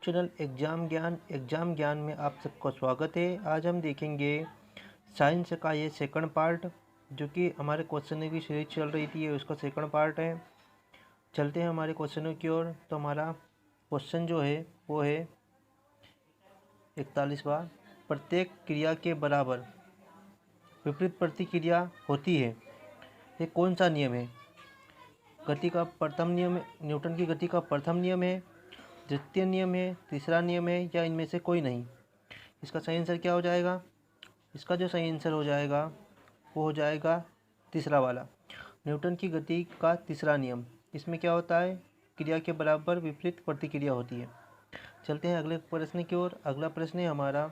Channel exam ज्ञान में आप सबका स्वागत है। आज हम देखेंगे साइंस का ये सेकंड पार्ट, जो कि हमारे क्वेश्चन की सीरीज चल रही थी, ये उसका सेकंड पार्ट है। चलते हैं हमारे क्वेश्चनों की ओर। तो हमारा क्वेश्चन जो है वो है 41वां। प्रत्येक क्रिया के बराबर विपरीत प्रतिक्रिया होती है, ये कौन सा नियम है? गति का प्रथम नियम, न्यूटन की गति का प्रथम नियम है, द्वितीय नियम है, तीसरा नियम है, या इनमें से कोई नहीं? इसका सही आंसर क्या हो जाएगा? इसका जो सही आंसर हो जाएगा वो हो जाएगा तीसरा वाला, न्यूटन की गति का तीसरा नियम। इसमें क्या होता है? क्रिया के बराबर विपरीत प्रतिक्रिया होती है। चलते हैं अगले प्रश्न की ओर। अगला प्रश्न है हमारा,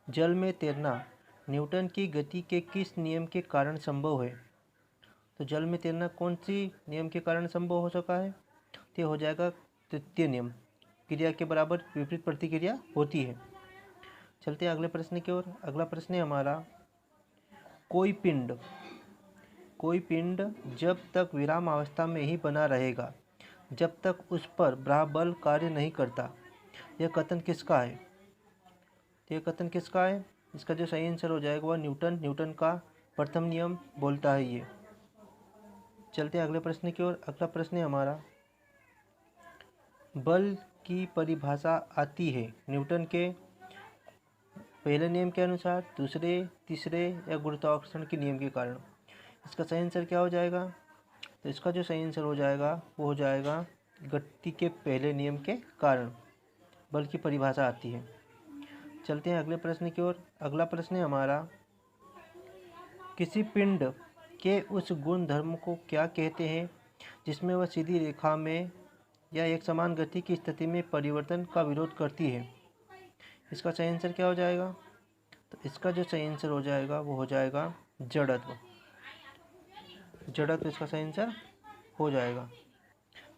जल में तैरना न्यूटन की गति के किस नियम के कारण संभव है? तो जल में तैरना कौन सी नियम के कारण संभव हो सका है? तो हो जाएगा तृतीय नियम, क्रिया के बराबर विपरीत प्रतिक्रिया होती है। चलते हैं अगले प्रश्न की ओर। अगला प्रश्न है हमारा, कोई पिंड जब तक विराम अवस्था में ही बना रहेगा जब तक उस पर बल कार्य नहीं करता, यह कथन किसका है? तो यह कथन किसका है? इसका जो सही आंसर हो जाएगा वह न्यूटन का प्रथम नियम बोलता है ये। चलते हैं अगले प्रश्न की ओर। अगला प्रश्न है हमारा, बल की परिभाषा आती है न्यूटन के पहले नियम के अनुसार, दूसरे, तीसरे, या गुरुत्वाकर्षण के नियम के कारण? इसका सही आंसर क्या हो जाएगा? तो इसका जो सही आंसर हो जाएगा वो हो जाएगा गति के पहले नियम के कारण बल की परिभाषा आती है। चलते हैं अगले प्रश्न की ओर। अगला प्रश्न है हमारा, किसी पिंड के उस गुण धर्म को क्या कहते हैं जिसमें वह सीधी रेखा में या एक समान गति की स्थिति में परिवर्तन का विरोध करती है? इसका सही आंसर क्या हो जाएगा? तो इसका जो सही आंसर हो जाएगा वो हो जाएगा जड़त्व। इसका सही आंसर हो जाएगा।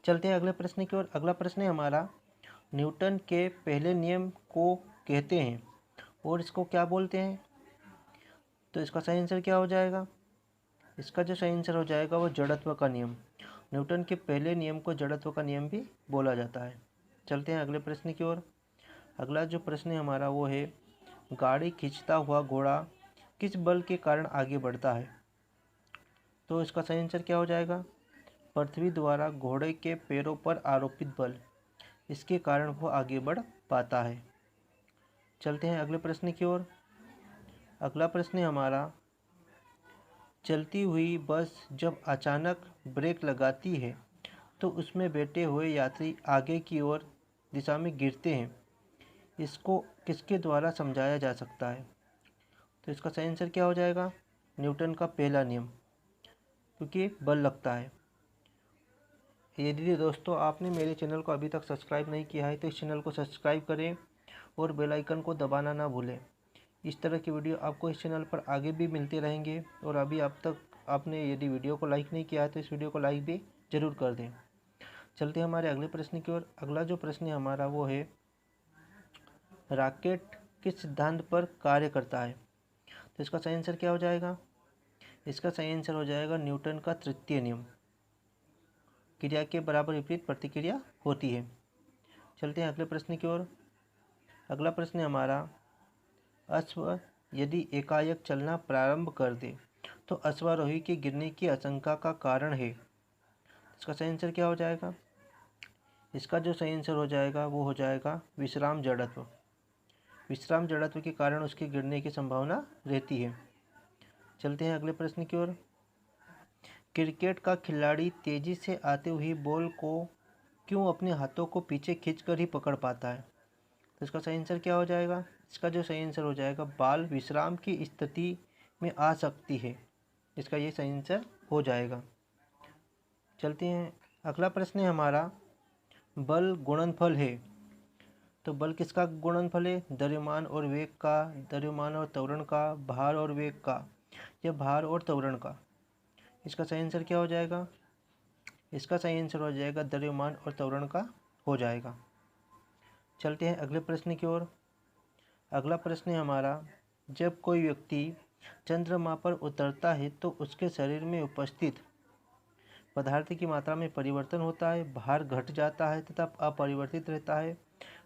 चलते हैं अगले प्रश्न की ओर। अगला प्रश्न है हमारा, न्यूटन के पहले नियम को कहते हैं और इसको क्या बोलते हैं? तो इसका सही आंसर क्या हो जाएगा? इसका जो सही आंसर हो जाएगा वो जड़त्व का नियम। न्यूटन के पहले नियम को जड़त्व का नियम भी बोला जाता है। चलते हैं अगले प्रश्न की ओर। अगला जो प्रश्न है हमारा वो है, गाड़ी खींचता हुआ घोड़ा किस बल के कारण आगे बढ़ता है? तो इसका सही आंसर क्या हो जाएगा? पृथ्वी द्वारा घोड़े के पैरों पर आरोपित बल, इसके कारण वो आगे बढ़ पाता है। चलते हैं अगले प्रश्न की ओर। अगला प्रश्न है हमारा, चलती हुई बस जब अचानक ब्रेक लगाती है तो उसमें बैठे हुए यात्री आगे की ओर दिशा में गिरते हैं, इसको किसके द्वारा समझाया जा सकता है? तो इसका सही आंसर क्या हो जाएगा? न्यूटन का पहला नियम, क्योंकि बल लगता है। यदि दोस्तों आपने मेरे चैनल को अभी तक सब्सक्राइब नहीं किया है तो इस चैनल को सब्सक्राइब करें और बेल आइकन को दबाना ना भूलें। इस तरह की वीडियो आपको इस चैनल पर आगे भी मिलते रहेंगे। और अभी अब तक आपने यदि वीडियो को लाइक नहीं किया है तो इस वीडियो को लाइक भी ज़रूर कर दें। चलते हैं हमारे अगले प्रश्न की ओर। अगला जो प्रश्न है हमारा वो है, रॉकेट किस सिद्धांत पर कार्य करता है? तो इसका सही आंसर क्या हो जाएगा? इसका सही आंसर हो जाएगा न्यूटन का तृतीय नियम, क्रिया के बराबर विपरीत प्रतिक्रिया होती है। चलते हैं अगले प्रश्न की ओर। अगला प्रश्न है हमारा, अश्व यदि एकाएक चलना प्रारंभ कर दे तो अश्वारोही के गिरने की आशंका का कारण है। इसका सही आंसर क्या हो जाएगा? इसका जो सही आंसर हो जाएगा वो हो जाएगा विश्राम जड़त्व। विश्राम जड़त्व के कारण उसके गिरने की संभावना रहती है। चलते हैं अगले प्रश्न की ओर। क्रिकेट का खिलाड़ी तेजी से आते हुए बॉल को क्यों अपने हाथों को पीछे खींचकर ही पकड़ पाता है? तो इसका सही आंसर क्या हो जाएगा? इसका जो सही आंसर हो जाएगा, बॉल विश्राम की स्थिति में आ सकती है, इसका ये सही आंसर हो जाएगा। चलते हैं अगला प्रश्न है हमारा, बल गुणनफल है। तो बल किसका गुणनफल है? द्रव्यमान और वेग का, द्रव्यमान और त्वरण का, भार और वेग का, या भार और त्वरण का? इसका सही आंसर क्या हो जाएगा? इसका सही आंसर हो जाएगा द्रव्यमान और त्वरण का हो जाएगा। चलते हैं अगले प्रश्न की ओर। अगला प्रश्न है हमारा, जब कोई व्यक्ति चंद्रमा पर उतरता है तो उसके शरीर में उपस्थित पदार्थ की मात्रा में परिवर्तन होता है, भार घट जाता है तथा अपरिवर्तित रहता है।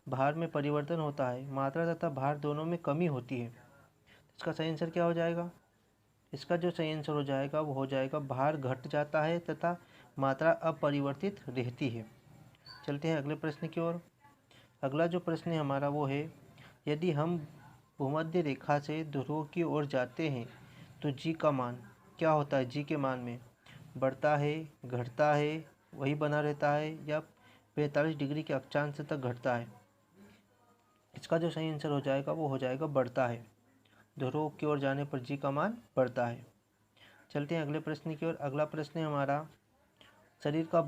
भार में परिवर्तन होता है, मात्रा तथा भार दोनों में कमी होती है। इसका सही आंसर क्या हो जाएगा? इसका जो सही आंसर हो जाएगा वो हो जाएगा भार घट जाता है तथा मात्रा अपरिवर्तित रहती है। चलते हैं अगले प्रश्न की ओर। अगला जो प्रश्न है हमारा वो है, यदि हम भूमध्य रेखा से ध्रुव की ओर जाते हैं तो जी का मान क्या होता है? जी के मान में बढ़ता है, घटता है, वही बना रहता है या 45 डिग्री के अक्षांश तक घटता है? इसका जो सही आंसर हो जाएगा वो हो जाएगा बढ़ता है। ध्रुव की ओर जाने पर जी का मान बढ़ता है। चलते हैं अगले प्रश्न की ओर। अगला प्रश्न है हमारा, शरीर का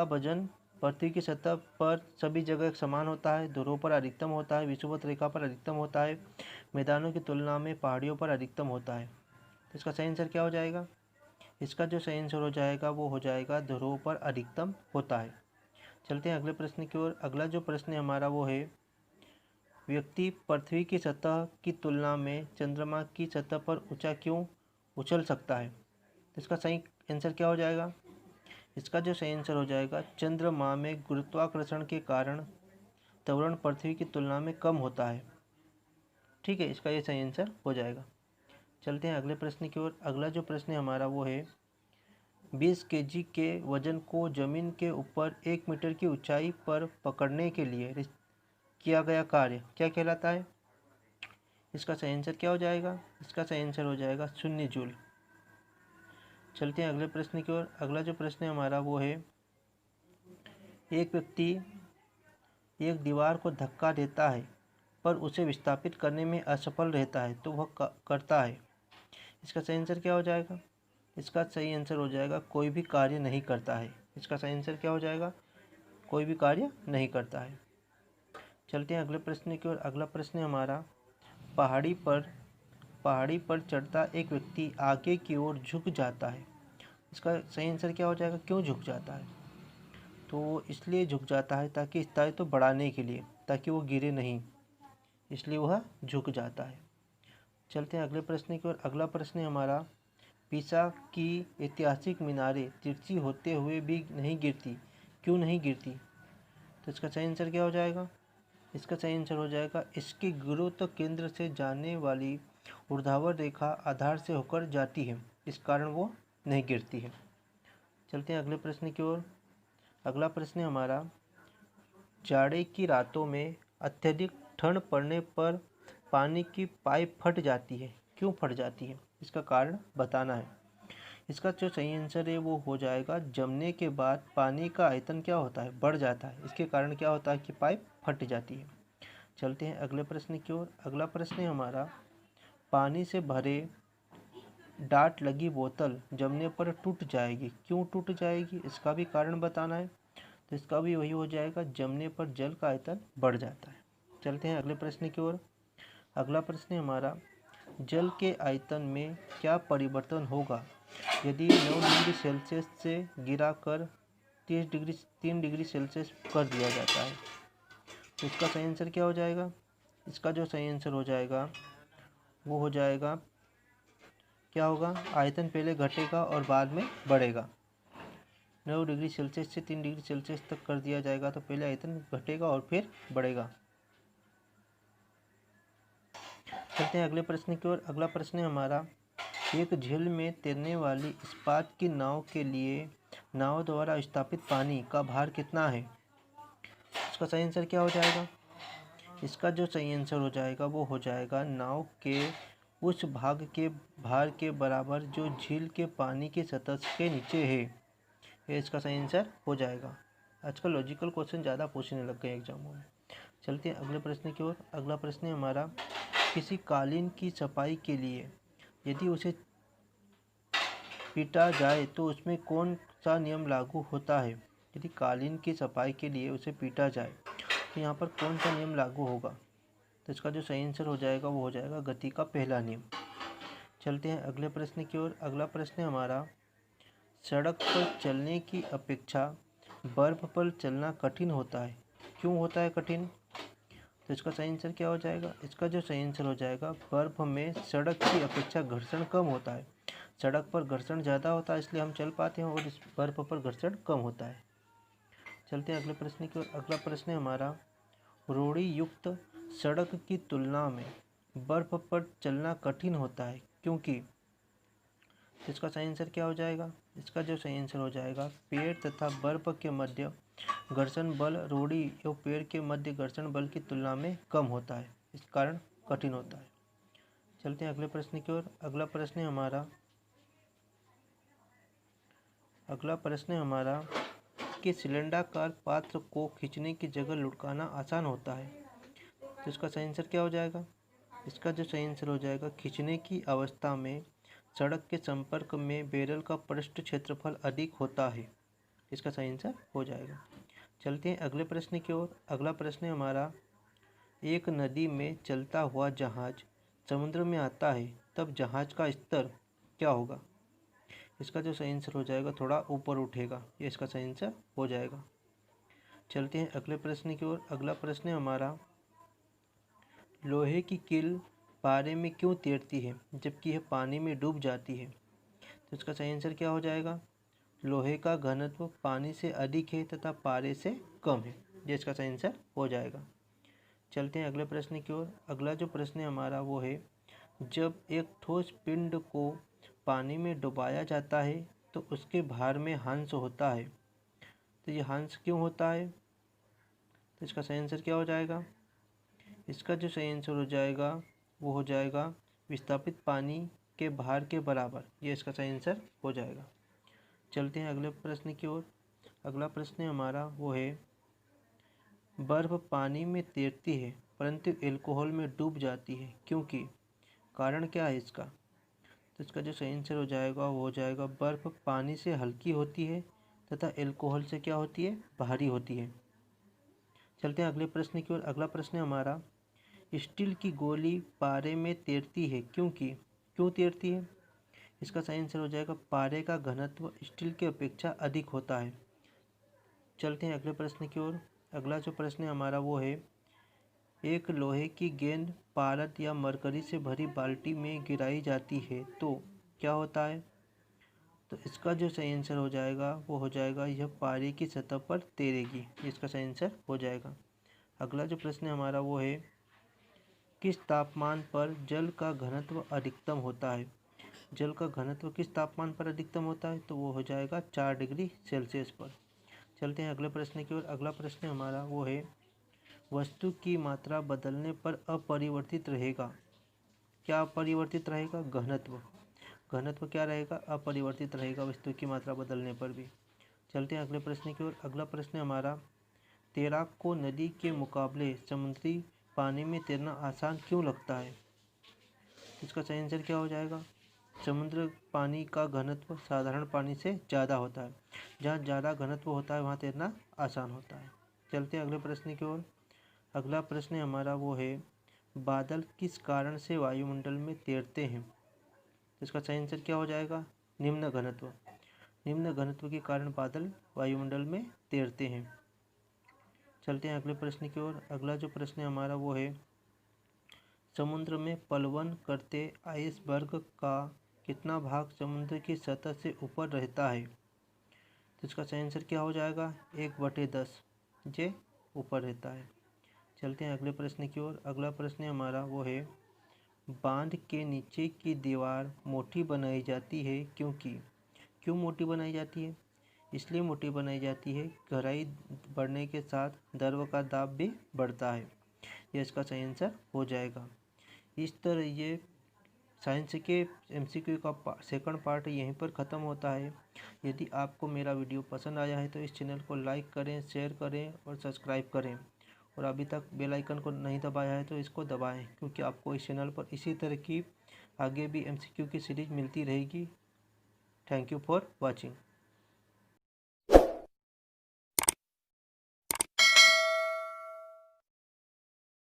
वजन पृथ्वी की सतह पर सभी जगह समान होता है। ध्रुव पर अधिकतम होता है, विषुवत रेखा पर अधिकतम होता है, मैदानों की तुलना में पहाड़ियों पर अधिकतम होता है। तो इसका सही आंसर क्या हो जाएगा? इसका जो सही आंसर हो जाएगा वो हो जाएगा ध्रुव पर अधिकतम होता है। चलते हैं अगले प्रश्न की ओर। अगला जो प्रश्न है हमारा वो है, व्यक्ति पृथ्वी की सतह की तुलना में चंद्रमा की सतह पर ऊंचा क्यों उछल सकता है? तो इसका सही आंसर क्या हो जाएगा? इसका जो सही आंसर हो जाएगा, चंद्रमा में गुरुत्वाकर्षण के कारण त्वरण पृथ्वी की तुलना में कम होता है। ठीक है, इसका ये सही आंसर हो जाएगा। चलते हैं अगले प्रश्न की ओर। अगला जो प्रश्न है हमारा वो है, 20 केजी के वजन को जमीन के ऊपर 1 मीटर की ऊंचाई पर पकड़ने के लिए किया गया कार्य क्या कहलाता है? इसका सही आंसर क्या हो जाएगा? इसका सही आंसर हो जाएगा 0 जूल। चलते हैं अगले प्रश्न की ओर। अगला जो प्रश्न है हमारा वो है, एक व्यक्ति एक दीवार को धक्का देता है पर उसे विस्थापित करने में असफल रहता है तो वह करता है। इसका सही आंसर क्या हो जाएगा? इसका सही आंसर हो जाएगा कोई भी कार्य नहीं करता है। इसका सही आंसर क्या हो जाएगा? कोई भी कार्य नहीं करता है। चलते हैं अगले प्रश्न की ओर। अगला प्रश्न है हमारा, पहाड़ी पर चढ़ता एक व्यक्ति आगे की ओर झुक जाता है। इसका सही आंसर क्या हो जाएगा? क्यों झुक जाता है? तो इसलिए झुक जाता है ताकि स्थायित्व बढ़ाने के लिए, ताकि वो गिरे नहीं, इसलिए वह झुक जाता है। चलते हैं अगले प्रश्न की ओर। अगला प्रश्न है हमारा, पीसा की ऐतिहासिक मीनारें तिरछी होते हुए भी नहीं गिरती, क्यों नहीं गिरती? तो इसका सही आंसर क्या हो जाएगा? इसका सही आंसर हो जाएगा, इसकी गुरुत्व केंद्र से जाने वाली ऊर्ध्वाधर रेखा आधार से होकर जाती है, इस कारण वो नहीं गिरती है। चलते हैं अगले प्रश्न की ओर। अगला प्रश्न है हमारा, जाड़े की रातों में अत्यधिक ठंड पड़ने पर पानी की पाइप फट जाती है, क्यों फट जाती है? इसका कारण बताना है। इसका जो सही आंसर है वो हो जाएगा, जमने के बाद पानी का आयतन क्या होता है? बढ़ जाता है, इसके कारण क्या होता है कि पाइप फट जाती है। चलते हैं अगले प्रश्न की ओर। अगला प्रश्न है हमारा, पानी से भरे डाट लगी बोतल जमने पर टूट जाएगी, क्यों टूट जाएगी? इसका भी कारण बताना है। तो इसका भी वही हो जाएगा, जमने पर जल का आयतन बढ़ जाता है। चलते हैं अगले प्रश्न की ओर। अगला प्रश्न है हमारा, जल के आयतन में क्या परिवर्तन होगा यदि 9 डिग्री सेल्सियस से गिराकर 3 डिग्री सेल्सियस कर दिया जाता है? तो इसका सही आंसर क्या हो जाएगा? इसका जो सही आंसर हो जाएगा वो हो जाएगा, क्या होगा? आयतन पहले घटेगा और बाद में बढ़ेगा। 9 डिग्री सेल्सियस से 3 डिग्री सेल्सियस तक कर दिया जाएगा तो पहले आयतन घटेगा और फिर बढ़ेगा। चलते हैं अगले प्रश्न की ओर। अगला प्रश्न है हमारा, एक झील में तैरने वाली इस्पात की नाव के लिए नाव द्वारा स्थापित पानी का भार कितना है? इसका सही आंसर क्या हो जाएगा? इसका जो सही आंसर हो जाएगा वो हो जाएगा, नाव के उस भाग के भार के बराबर जो झील के पानी की सतह के नीचे है, ये इसका सही आंसर हो जाएगा। आजकल लॉजिकल क्वेश्चन ज़्यादा पूछने लग गए एग्जामों में। चलते हैं अगले प्रश्न की ओर। अगला प्रश्न है हमारा, किसी कालीन की सफाई के लिए यदि उसे पीटा जाए तो उसमें कौन सा नियम लागू होता है? यदि कालीन की सफाई के लिए उसे पीटा जाए तो यहाँ पर कौन सा नियम लागू होगा? तो इसका जो सही आंसर हो जाएगा वो हो जाएगा गति का पहला नियम। चलते हैं अगले प्रश्न की ओर। अगला प्रश्न है हमारा, सड़क पर चलने की अपेक्षा बर्फ पर चलना कठिन होता है, क्यों होता है कठिन? तो इसका सही आंसर क्या हो जाएगा? इसका जो सही आंसर हो जाएगा, बर्फ में सड़क की अपेक्षा घर्षण कम होता है, सड़क पर घर्षण ज़्यादा होता है इसलिए हम चल पाते हैं, और इस बर्फ़ पर घर्षण कम होता है। चलते हैं अगले प्रश्न की ओर। अगला प्रश्न है हमारा, रोड़ी युक्त सड़क की तुलना में बर्फ़ पर चलना कठिन होता है क्योंकि। इसका सही आंसर क्या हो जाएगा? इसका जो सही आंसर हो जाएगा, पेड़ तथा बर्फ के मध्य घर्षण बल रोड़ी एवं पेड़ के मध्य घर्षण बल की तुलना में कम होता है, इस कारण कठिन होता है। चलते हैं अगले प्रश्न की ओर। अगला प्रश्न है हमारा कि सिलेंडराकार पात्र को खींचने की जगह लुढ़काना आसान होता है, तो इसका सही आंसर क्या हो जाएगा? इसका जो सही आंसर हो जाएगा, खींचने की अवस्था में सड़क के संपर्क में बैरल का पृष्ठ क्षेत्रफल अधिक होता है, इसका सही आंसर हो जाएगा। चलते हैं अगले प्रश्न की ओर। अगला प्रश्न है हमारा, एक नदी में चलता हुआ जहाज समुद्र में आता है तब जहाज का स्तर क्या होगा? इसका जो सही आंसर हो जाएगा, थोड़ा ऊपर उठेगा, ये इसका सही आंसर हो जाएगा। चलते हैं अगले प्रश्न की ओर। अगला प्रश्न है हमारा, लोहे की कील पारे में क्यों तैरती है जबकि यह पानी में डूब जाती है? तो इसका सही आंसर क्या हो जाएगा? लोहे का घनत्व पानी से अधिक है तथा पारे से कम है, ये इसका सही आंसर हो जाएगा। चलते हैं अगले प्रश्न की ओर। अगला जो प्रश्न है हमारा वो है, जब एक ठोस पिंड को पानी में डुबाया जाता है तो उसके भार में हंस होता है, तो ये हंस क्यों होता है? तो इसका सही आंसर क्या हो जाएगा? इसका जो सही आंसर हो जाएगा वो हो जाएगा विस्थापित पानी के भार के बराबर, ये इसका सही आंसर हो जाएगा। चलते हैं अगले प्रश्न की ओर। अगला प्रश्न हमारा वो है, बर्फ पानी में तैरती है परंतु एल्कोहल में डूब जाती है क्योंकि, कारण क्या है इसका? तो इसका जो सही आंसर हो जाएगा वो हो जाएगा, बर्फ पानी से हल्की होती है तथा एल्कोहल से क्या होती है? भारी होती है। चलते हैं अगले प्रश्न की ओर। अगला प्रश्न हमारा, स्टील की गोली पारे में तैरती है क्योंकि, क्यों तैरती है? इसका सही आंसर हो जाएगा, पारे का घनत्व स्टील की अपेक्षा अधिक होता है। चलते हैं अगले प्रश्न की ओर। अगला जो प्रश्न है हमारा वो है, एक लोहे की गेंद पारद या मरकरी से भरी बाल्टी में गिराई जाती है तो क्या होता है? तो इसका जो सही आंसर हो जाएगा वो हो जाएगा, यह पारे की सतह पर तैरेगी, इसका सही आंसर हो जाएगा। अगला जो प्रश्न है हमारा वो है, किस तापमान पर जल का घनत्व अधिकतम होता है? जल का घनत्व किस तापमान पर अधिकतम होता है? तो वो हो जाएगा 4 डिग्री सेल्सियस पर। चलते हैं अगले प्रश्न की ओर। अगला प्रश्न हमारा वो है, वस्तु की मात्रा बदलने पर अपरिवर्तित रहेगा, क्या अपरिवर्तित रहेगा? घनत्व। घनत्व क्या रहेगा? अपरिवर्तित रहेगा वस्तु की मात्रा बदलने पर भी। चलते हैं अगले प्रश्न की ओर। अगला प्रश्न हमारा, तैराक को नदी के मुकाबले समुद्री पानी में तैरना आसान क्यों लगता है? इसका सही आंसर क्या हो जाएगा? समुद्र पानी का घनत्व साधारण पानी से ज़्यादा होता है, जहाँ ज़्यादा घनत्व होता है वहाँ तैरना आसान होता है। चलते हैं अगले प्रश्न की ओर। अगला प्रश्न हमारा वो है, बादल किस कारण से वायुमंडल में तैरते हैं? इसका सही आंसर क्या हो जाएगा? निम्न घनत्व। निम्न घनत्व के कारण बादल वायुमंडल में तैरते हैं। चलते हैं अगले प्रश्न की ओर। अगला जो प्रश्न हमारा वो है, समुद्र में प्लवन करते आइसबर्ग का कितना भाग समुद्र की सतह से ऊपर रहता है? तो इसका सही आंसर क्या हो जाएगा? 1/10 जे ऊपर रहता है। चलते हैं अगले प्रश्न की ओर। अगला प्रश्न हमारा वो है, बांध के नीचे की दीवार मोटी बनाई जाती है क्योंकि, क्यों मोटी बनाई जाती है? इसलिए मोटी बनाई जाती है, गहराई बढ़ने के साथ द्रव का दाब भी बढ़ता है, यह इसका सही आंसर हो जाएगा। इस तरह ये साइंस के MCQ का सेकंड पार्ट यहीं पर ख़त्म होता है। यदि आपको मेरा वीडियो पसंद आया है तो इस चैनल को लाइक करें, शेयर करें और सब्सक्राइब करें, और अभी तक बेल आइकन को नहीं दबाया है तो इसको दबाएं, क्योंकि आपको इस चैनल पर इसी तरह की आगे भी MCQ की सीरीज मिलती रहेगी। Thank you for watching.